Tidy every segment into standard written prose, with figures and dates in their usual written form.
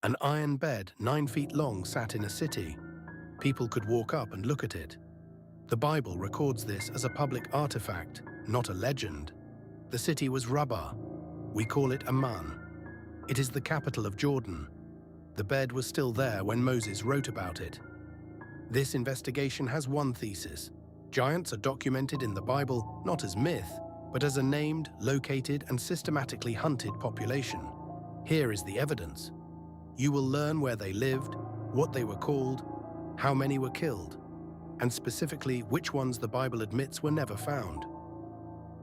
An iron bed 9 feet long sat in a city. People could walk up and look at it. The Bible records this as a public artifact, not a legend. The city was Rabbah. We call it Amman. It is the capital of Jordan. The bed was still there when Moses wrote about it. This investigation has one thesis. Giants are documented in the Bible not as myth, but as a named, located, and systematically hunted population. Here is the evidence. You will learn where they lived, what they were called, how many were killed, and specifically which ones the Bible admits were never found.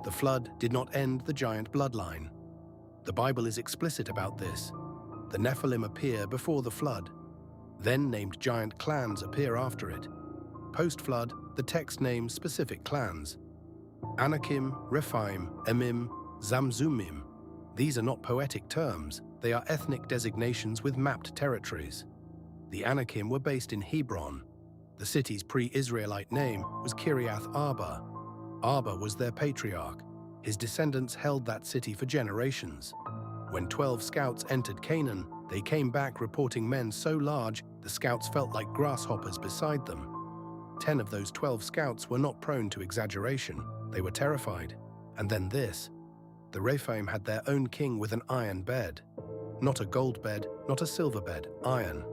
The flood did not end the giant bloodline. The Bible is explicit about this. The Nephilim appear before the flood. Then named giant clans appear after it. Post-flood, the text names specific clans. Anakim, Rephaim, Emim, Zamzummim. These are not poetic terms, they are ethnic designations with mapped territories. The Anakim were based in Hebron. The city's pre-Israelite name was Kiriath Arba. Arba was their patriarch. His descendants held that city for generations. When 12 scouts entered Canaan, they came back reporting men so large the scouts felt like grasshoppers beside them. 10 of those 12 scouts were not prone to exaggeration. They were terrified. And then this. The Rephaim had their own king with an iron bed. Not a gold bed, not a silver bed, iron.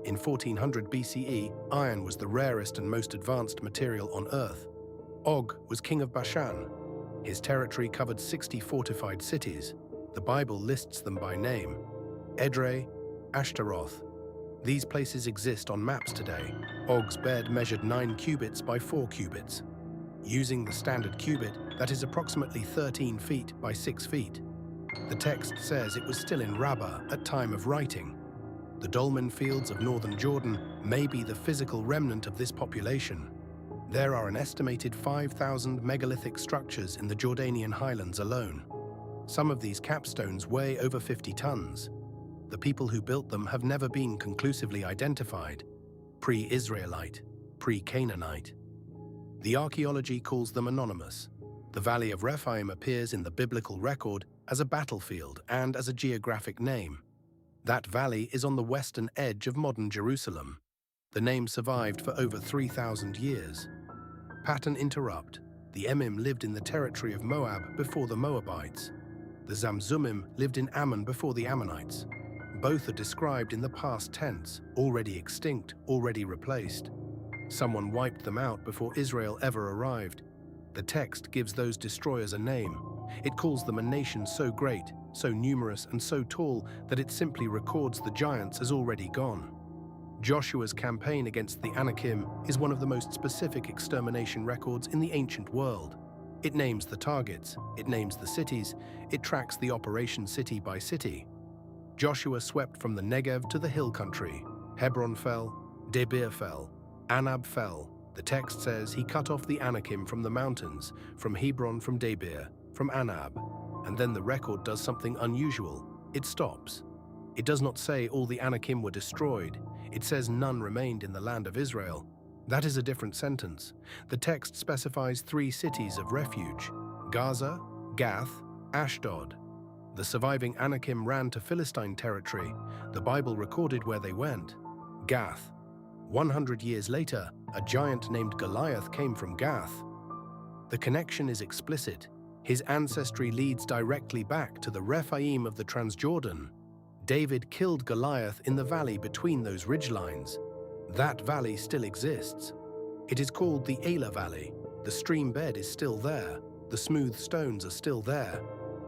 In 1400 BCE, iron was the rarest and most advanced material on Earth. Og was king of Bashan. His territory covered 60 fortified cities. The Bible lists them by name. Edrei, Ashtaroth. These places exist on maps today. Og's bed measured 9 cubits by 4 cubits. Using the standard cubit, that is approximately 13 feet by 6 feet. The text says it was still in Rabbah at time of writing. The dolmen fields of northern Jordan may be the physical remnant of this population. There are an estimated 5,000 megalithic structures in the Jordanian highlands alone. Some of these capstones weigh over 50 tons. The people who built them have never been conclusively identified. Pre-Israelite, pre-Canaanite. The archaeology calls them anonymous. The Valley of Rephaim appears in the biblical record as a battlefield and as a geographic name. That valley is on the western edge of modern Jerusalem. The name survived for over 3,000 years. Pattern interrupt. The Emim lived in the territory of Moab before the Moabites. The Zamzummim lived in Ammon before the Ammonites. Both are described in the past tense, already extinct, already replaced. Someone wiped them out before Israel ever arrived. The text gives those destroyers a name. It calls them a nation so great, so numerous and so tall that it simply records the giants as already gone. Joshua's campaign against the Anakim is one of the most specific extermination records in the ancient world. It names the targets, it names the cities, it tracks the operation city by city. Joshua swept from the Negev to the hill country. Hebron fell, Debir fell, Anab fell. The text says he cut off the Anakim from the mountains, from Hebron, from Debir, from Anab. And then the record does something unusual. It stops. It does not say all the Anakim were destroyed. It says none remained in the land of Israel. That is a different sentence. The text specifies 3 cities of refuge: Gaza, Gath, Ashdod. The surviving Anakim ran to Philistine territory. The Bible recorded where they went. Gath. 100 years later, a giant named Goliath came from Gath. The connection is explicit. His ancestry leads directly back to the Rephaim of the Transjordan. David killed Goliath in the valley between those ridgelines. That valley still exists. It is called the Elah Valley. The stream bed is still there. The smooth stones are still there.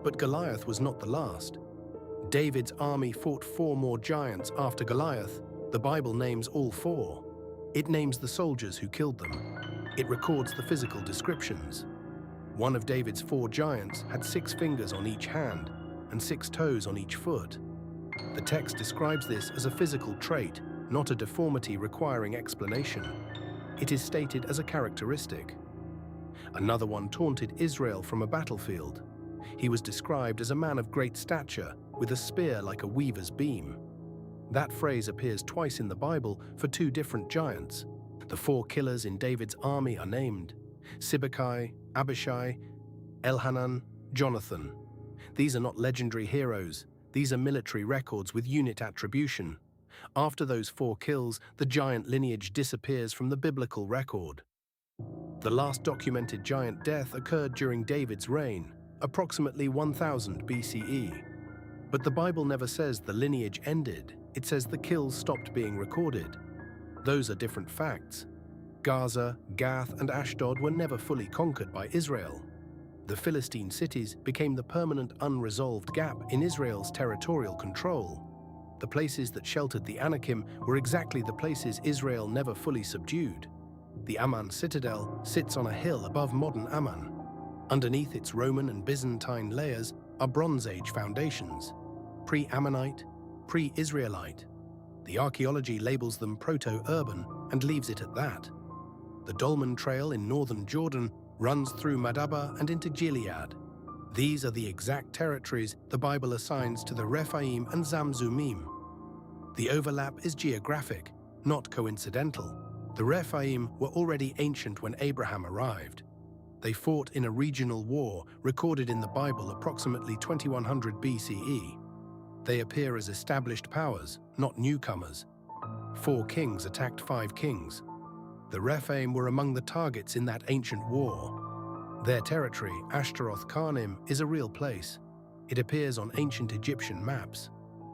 But Goliath was not the last. David's army fought 4 more giants after Goliath. The Bible names all 4. It names the soldiers who killed them. It records the physical descriptions. One of David's 4 giants had 6 fingers on each hand and 6 toes on each foot. The text describes this as a physical trait, not a deformity requiring explanation. It is stated as a characteristic. Another one taunted Israel from a battlefield. He was described as a man of great stature, with a spear like a weaver's beam. That phrase appears twice in the Bible for 2 different giants. The 4 killers in David's army are named: Sibbecai, Abishai, Elhanan, Jonathan. These are not legendary heroes. These are military records with unit attribution. After those 4 kills, the giant lineage disappears from the biblical record. The last documented giant death occurred during David's reign, approximately 1000 BCE. But the Bible never says the lineage ended, it says the kills stopped being recorded. Those are different facts. Gaza, Gath, and Ashdod were never fully conquered by Israel. The Philistine cities became the permanent unresolved gap in Israel's territorial control. The places that sheltered the Anakim were exactly the places Israel never fully subdued. The Amman citadel sits on a hill above modern Amman. Underneath its Roman and Byzantine layers are Bronze Age foundations, pre-Ammonite, pre-Israelite. The archaeology labels them proto-urban and leaves it at that. The Dolmen Trail in northern Jordan runs through Madaba and into Gilead. These are the exact territories the Bible assigns to the Rephaim and Zamzummim. The overlap is geographic, not coincidental. The Rephaim were already ancient when Abraham arrived. They fought in a regional war recorded in the Bible approximately 2100 BCE. They appear as established powers, not newcomers. 4 kings attacked 5 kings. The Rephaim were among the targets in that ancient war. Their territory, Ashtaroth Karnim, is a real place. It appears on ancient Egyptian maps.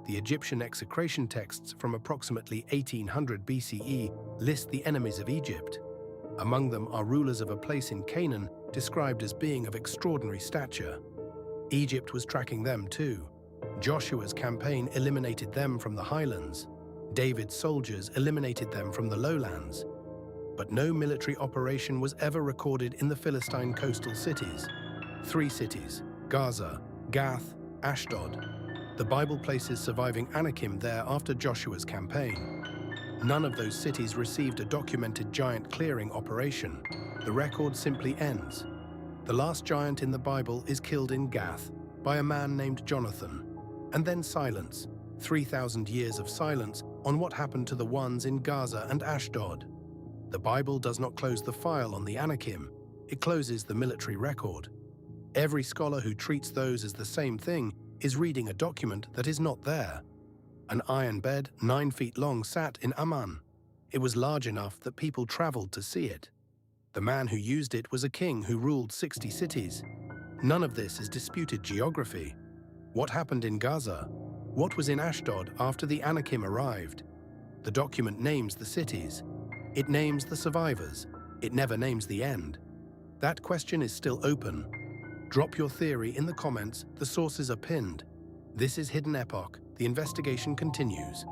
The Egyptian execration texts from approximately 1800 BCE list the enemies of Egypt. Among them are rulers of a place in Canaan described as being of extraordinary stature. Egypt was tracking them too. Joshua's campaign eliminated them from the highlands. David's soldiers eliminated them from the lowlands. But no military operation was ever recorded in the Philistine coastal cities. 3 cities, Gaza, Gath, Ashdod. The Bible places surviving Anakim there after Joshua's campaign. None of those cities received a documented giant clearing operation. The record simply ends. The last giant in the Bible is killed in Gath by a man named Jonathan. And then silence, 3,000 years of silence on what happened to the ones in Gaza and Ashdod. The Bible does not close the file on the Anakim, it closes the military record. Every scholar who treats those as the same thing is reading a document that is not there. An iron bed 9 feet long sat in Amman. It was large enough that people traveled to see it. The man who used it was a king who ruled 60 cities. None of this is disputed geography. What happened in Gaza? What was in Ashdod after the Anakim arrived? The document names the cities. It names the survivors. It never names the end. That question is still open. Drop your theory in the comments. The sources are pinned. This is Hidden Epoch. The investigation continues.